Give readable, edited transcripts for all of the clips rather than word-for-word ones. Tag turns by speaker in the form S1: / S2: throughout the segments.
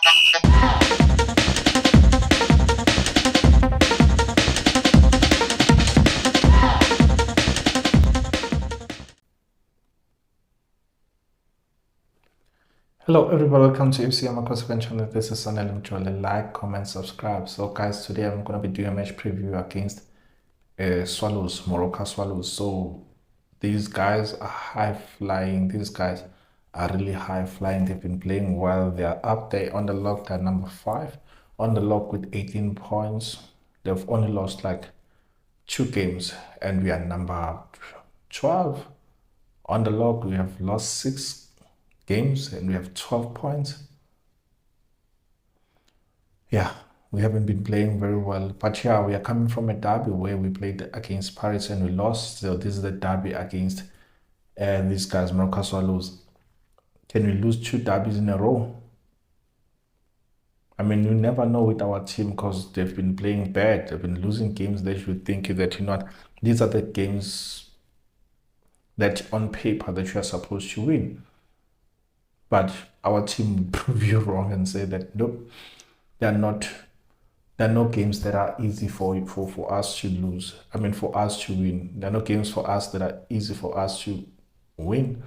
S1: Hello everybody, welcome to FC Amakhosi channel. This is Sanele. Like, comment, subscribe. So guys, today I'm going to be doing a match preview against Swallows, Morocco Swallows. So these guys are high flying. These guys are really high flying. They've been playing well. They are up there on the log. They're number 5 on the log with 18 points. They've only lost like 2 games and we are number 12 on the log. We have lost 6 games and we have 12 points. Yeah, we haven't been playing very well, but yeah, we are coming from a derby where we played against Paris and we lost. So this is the derby against these guys, Morocco Swallows. Can we lose 2 derbies in a row? I mean, you never know with our team because they've been playing bad. They've been losing games that you think that, you know what, these are the games that on paper that you are supposed to win. But our team will prove you wrong and say that nope, they're not. There are no games that are easy for us to lose. I mean, for us to win. There are no games for us that are easy for us to win.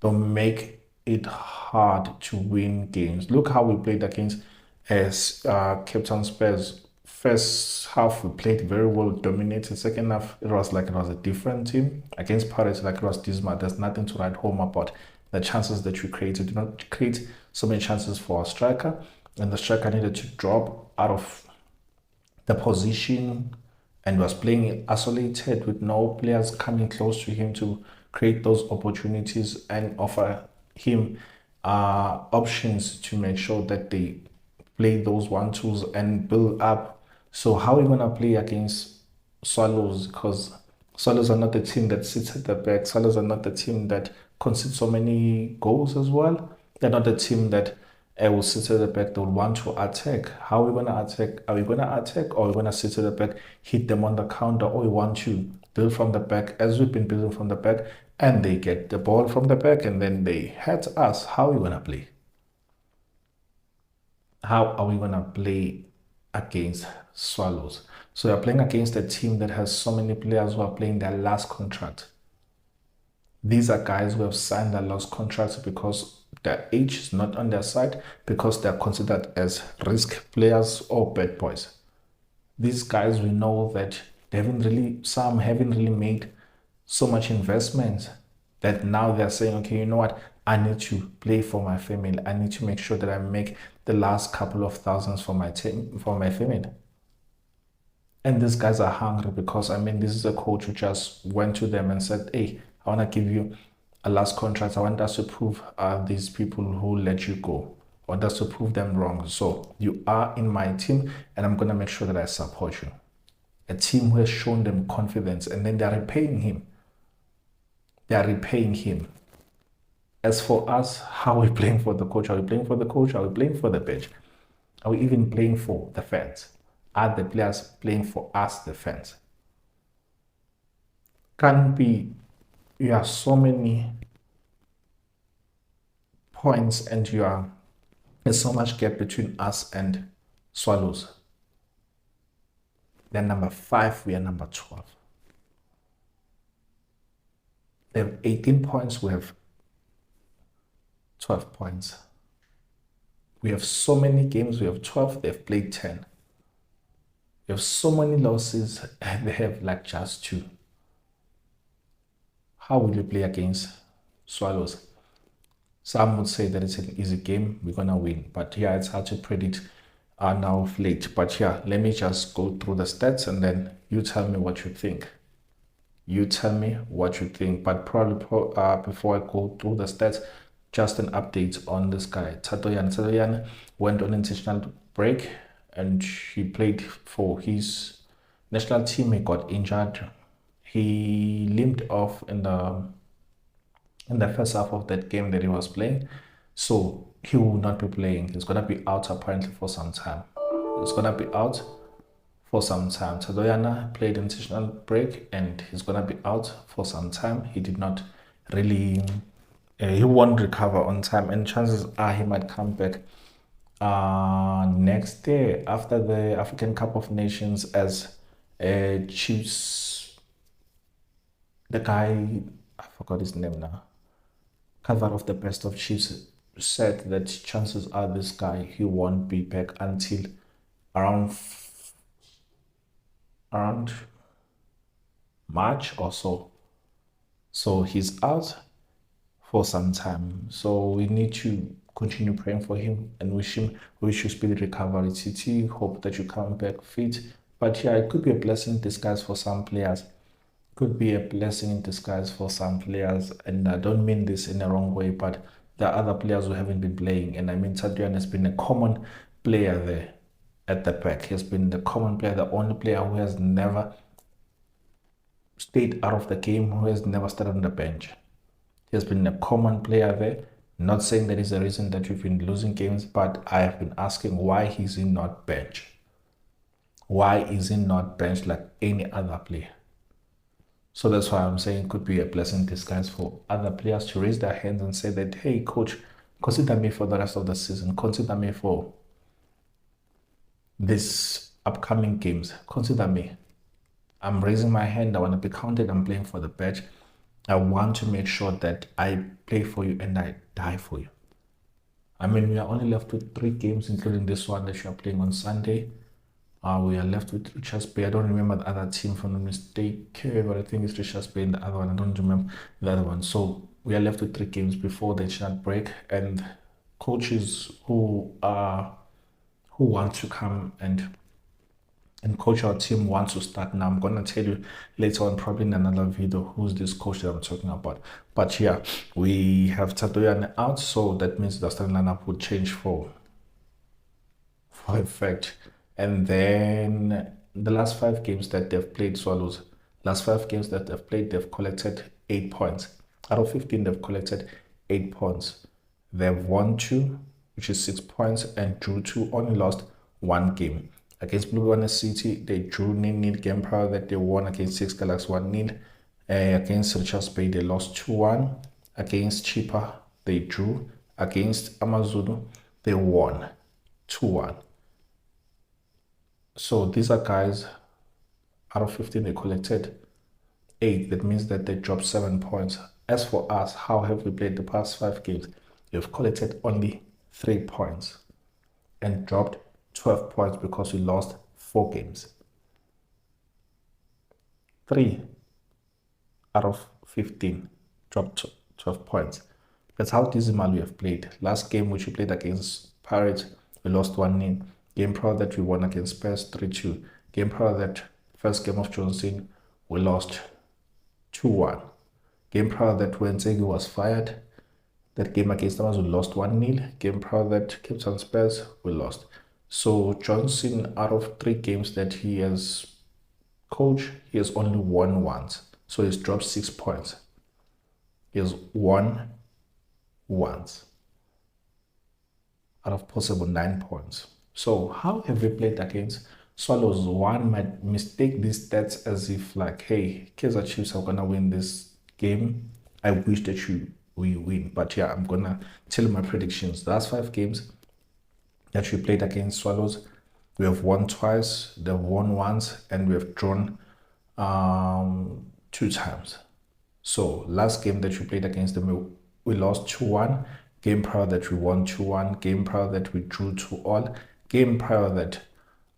S1: Don't make it hard to win games. Look how we played against Cape Town Spurs. First half we played very well, dominated. Second half it was a different team. Against Paris, like it was dismal. There's nothing to write home about. The chances that we created did not create so many chances for our striker, and the striker needed to drop out of the position and was playing isolated with no players coming close to him to create those opportunities and offer him options to make sure that they play those 1-2s and build up. So how are we gonna play against Swallows? Because Swallows are not the team that sits at the back. Swallows are not the team that concedes so many goals as well. They're not the team that will sit at the back. They will want to attack. How are we going to attack? Are we going to attack or are we going to sit at the back, hit them on the counter, or we want to build from the back as we've been building from the back and they get the ball from the back and then they hit us? How are we going to play? How are we going to play against Swallows? So we are playing against a team that has so many players who are playing their last contract. These are guys who have signed their last contracts because their age is not on their side, because they're considered as risk players or bad boys. These guys, we know that some haven't really made so much investment that now they're saying, okay, you know what, I need to play for my family. I need to make sure that I make the last couple of thousands for my team, for my family. And these guys are hungry because, I mean, this is a coach who just went to them and said, hey, I want to give you a last contract. I want us to prove these people who let you go. I want us to prove them wrong. So you are in my team and I'm going to make sure that I support you. A team who has shown them confidence and then they're repaying him. They are repaying him. As for us, how are we playing for the coach? Are we playing for the coach? Are we playing for the bench? Are we even playing for the fans? Are the players playing for us, the fans? Can't be. You have so many points and there's so much gap between us and Swallows. They're number 5, we are number 12. They have 18 points, we have 12 points. We have so many games, we have 12, they've played 10. We have so many losses and they have like just 2. How will you play against Swallows? Some would say that it's an easy game, we're gonna win, but yeah, it's hard to predict now of late. But yeah, let me just go through the stats and then you tell me what you think. You tell me what you think, but probably before I go through the stats, just an update on this guy, Tatoyan went on international break and he played for his national team. He got injured. He limped off in the first half of that game that he was playing, so he will not be playing. He's gonna be out apparently for some time. He's gonna be out for some time. Tadoyana played international break and he's gonna be out for some time. He did not really he won't recover on time and chances are he might come back Next day, after the African Cup of Nations, as Chiefs, the guy, I forgot his name now, cover of the Best of Chiefs said that chances are this guy, he won't be back until around around March or so. So he's out for some time. So we need to continue praying for him and wish you speedy recovery. TT, hope that you come back fit. But yeah, it could be a blessing in disguise for some players. Could be a blessing in disguise for some players. And I don't mean this in a wrong way, but there are other players who haven't been playing. And I mean, Tadrian has been a common player there at the back. He has been the common player, the only player who has never stayed out of the game, who has never started on the bench. He has been a common player there. Not saying that is the reason that you've been losing games, but I have been asking why is he not bench? Why is he not benched like any other player? So that's why I'm saying it could be a blessing in disguise for other players to raise their hands and say that, hey, coach, consider me for the rest of the season. Consider me for this upcoming games. Consider me. I'm raising my hand. I want to be counted. I'm playing for the badge. I want to make sure that I play for you and I die for you. I mean, we are only left with 3 games, including this one that you are playing on Sunday. We are left with Richards Bay. I don't remember the other team from the mistake, but I think it's Richards Bay in the other one. I don't remember the other one. So we are left with 3 games before the international break, and coaches who want to come and coach our team wants to start now. I'm gonna tell you later on, probably in another video, who's this coach that I'm talking about. But yeah, we have Tatoyan out, so that means the starting lineup would change for effect. And then the last 5 games that they've played, Swallows, last 5 games that they've played, they've collected 8 points. Out of 15, they've collected 8 points. They've won 2, which is 6 points, and drew 2, only lost 1 game. Against Blue Banner City, they drew 0-0 game prior that they won. Against Six Galaxy 1-0. Against Richards Bay, they lost 2-1. Against Chipa, they drew. Against Amazulu, they won 2-1. So these are guys, out of 15, they collected 8. That means that they dropped 7 points. As for us, how have we played the past 5 games? We've collected only 3 points and dropped 12 points because we lost 4 games. 3 out of 15 dropped 12 points. That's how dismal we have played. Last game which we played against Pirates, we lost 1-0. Game prior that we won against Spurs 3-2. Game prior that first game of Johnson, we lost 2-1. Game prior that when Zegi was fired, that game against us, we lost 1-0. Game prior that Cape Town Spurs, we lost. So Johnson, out of 3 games that he has coached, he has only won once. So he's dropped 6 points. He has won once out of possible 9 points. So how have we played against Swallows? One might mistake these stats as if like, hey, Kaizer Chiefs are gonna win this game. I wish that we win. But yeah, I'm gonna tell you my predictions. The last 5 games that we played against Swallows, we have won twice, they've won once, and we have drawn 2 times. So last game that we played against them, we lost 2-1. Game prior that we won 2-1. Game prior that we drew 2-all. Game prior that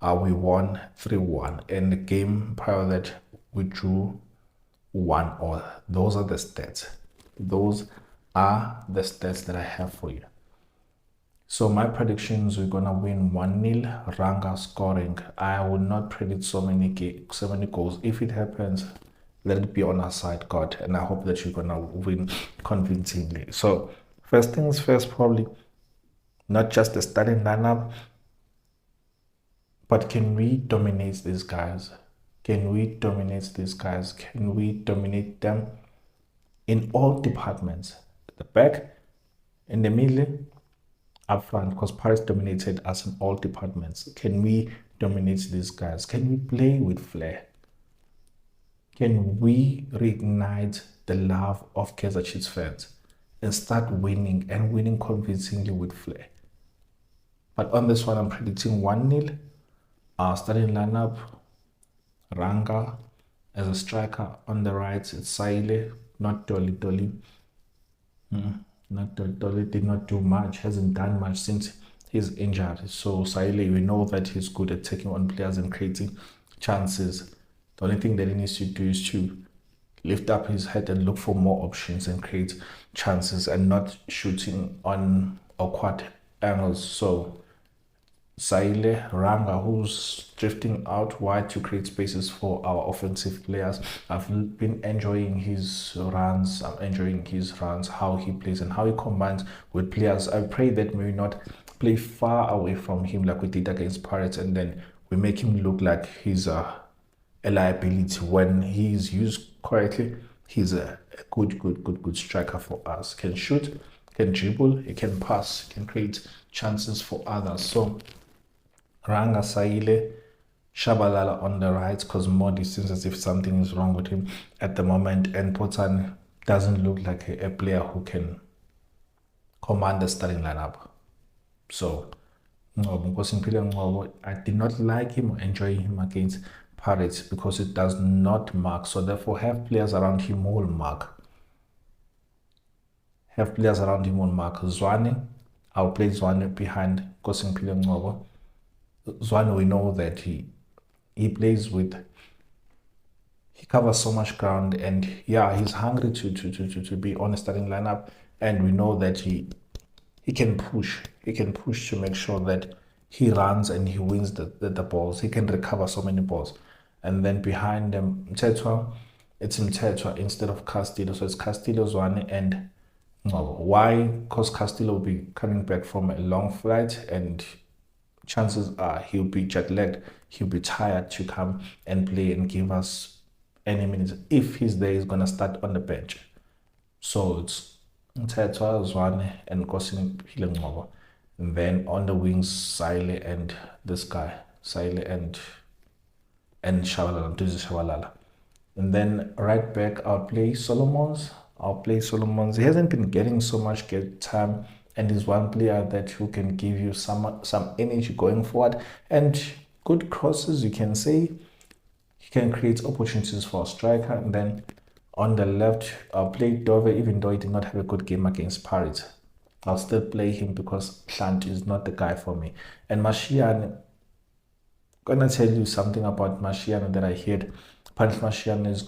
S1: we won 3-1. And the game prior that we drew 1-all. Those are the stats. Those are the stats that I have for you. So my predictions, we're gonna win 1-0. Ranga scoring. I will not predict so many goals. If it happens, let it be on our side, God, and I hope that you're gonna win convincingly. So first things first, probably not just the starting lineup, but can we dominate these guys? Can we dominate these guys? Can we dominate them in all departments? At the back, in the middle, up front, because Paris dominated us in all departments. Can we dominate these guys? Can we play with flair? Can we reignite the love of Kaizer Chiefs fans and start winning and winning convincingly with flair? But on this one, I'm predicting 1-0. Starting lineup, Ranga as a striker. On the right, it's Saile, not Dolly Dolly. Not Dolly did not do much, hasn't done much since he's injured. So Saile, we know that he's good at taking on players and creating chances. The only thing that he needs to do is to lift up his head and look for more options and create chances and not shooting on awkward angles. So Saile Ranga, who's drifting out wide to create spaces for our offensive players. I've been enjoying his runs. I'm enjoying his runs, how he plays and how he combines with players. I pray that we not play far away from him like we did against Pirates, and then we make him look like he's a liability. When he's used correctly, he's a good striker for us. Can shoot, can dribble, he can pass, can create chances for others. So Ranga Saile, Shabalala on the right, because Modi seems as if something is wrong with him at the moment, and Potan doesn't look like a player who can command the starting lineup. So, I did not like him or enjoy him against Pirates because it does not mark. So therefore, have players around him who will mark. Have players around him who will mark. Zwane, I'll play Zwane behind Kosimpile Ngobo. Zwane, we know that he plays with, he covers so much ground, and yeah, he's hungry to be on a starting lineup, and we know that he can push. He can push to make sure that he runs and he wins the balls. He can recover so many balls. And then behind them, it's Mtetwa instead of Castillo. So it's Castillo, Zwane, and why? Because Castillo will be coming back from a long flight, and chances are he'll be jet lagged. He'll be tired to come and play and give us any minutes. If he's there, he's gonna start on the bench. So it's Mtetwa, Zwane, and Kosimpile Ngobo. And then on the wings, Saile and this guy, Saile and Shabalala, Tuzi Shabalala. And then right back, I'll play Solomons. He hasn't been getting so much game time, and he's one player that who can give you some energy going forward and good crosses, you can say. He can create opportunities for a striker. And then on the left, I'll play Dove, even though he did not have a good game against Pirates. I'll still play him because Plant is not the guy for me. And Mashiane, gonna tell you something about Mashiane that I heard. Apparently Mashiane is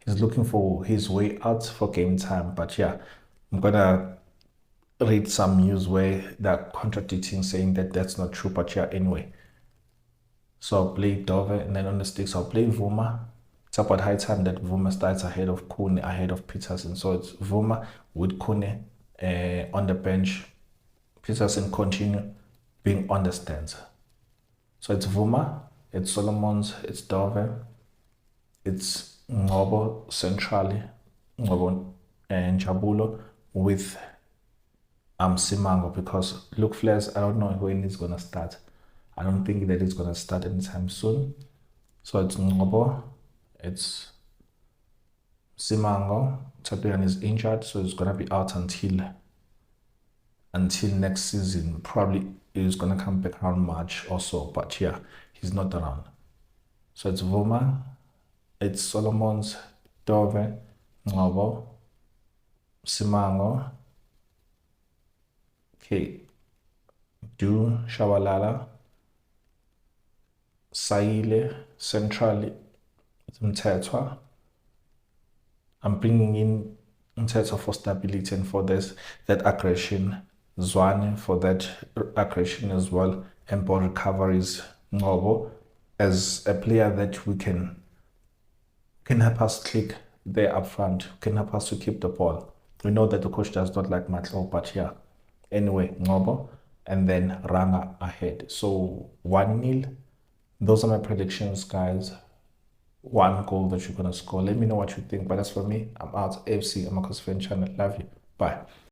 S1: he's looking for his way out for game time. But yeah, I'm gonna read some news where they're contradicting, saying that that's not true. But yeah, anyway. So I'll play Dove, and then on the sticks I'll play Vuma. It's about high time that Vuma starts ahead of Kune, ahead of Peterson. So it's Vuma with Kune on the bench. Peterson continue being on the stands. So it's Vuma, it's Solomons, it's Dove, it's Ngobo centrally, Ngobo and Jabulo with Simango, because Luke Flares, I don't know when he's gonna start. I don't think that it's gonna start anytime soon. So it's Ngobo, it's Simango. Tapian is injured, so he's gonna be out until next season. Probably he's gonna come back around March or so, but yeah, he's not around. So it's Vuma, it's Solomons, Dove, Ngobo, Simango, okay, Du Shabalala, Saile centrally, Mtetwa. I'm bringing in Mtetwa for stability and for that aggression. Zwane for that aggression as well, and ball recoveries. Ngobo as a player that we can help us click there up front, can help us to keep the ball. We know that the coach does not like Matlo, but yeah. Anyway, Ngobo, and then Ranga ahead. So 1-0. Those are my predictions, guys. One goal that you're gonna score. Let me know what you think. But as for me, I'm out. AFC Amakhosi fan channel. Love you. Bye.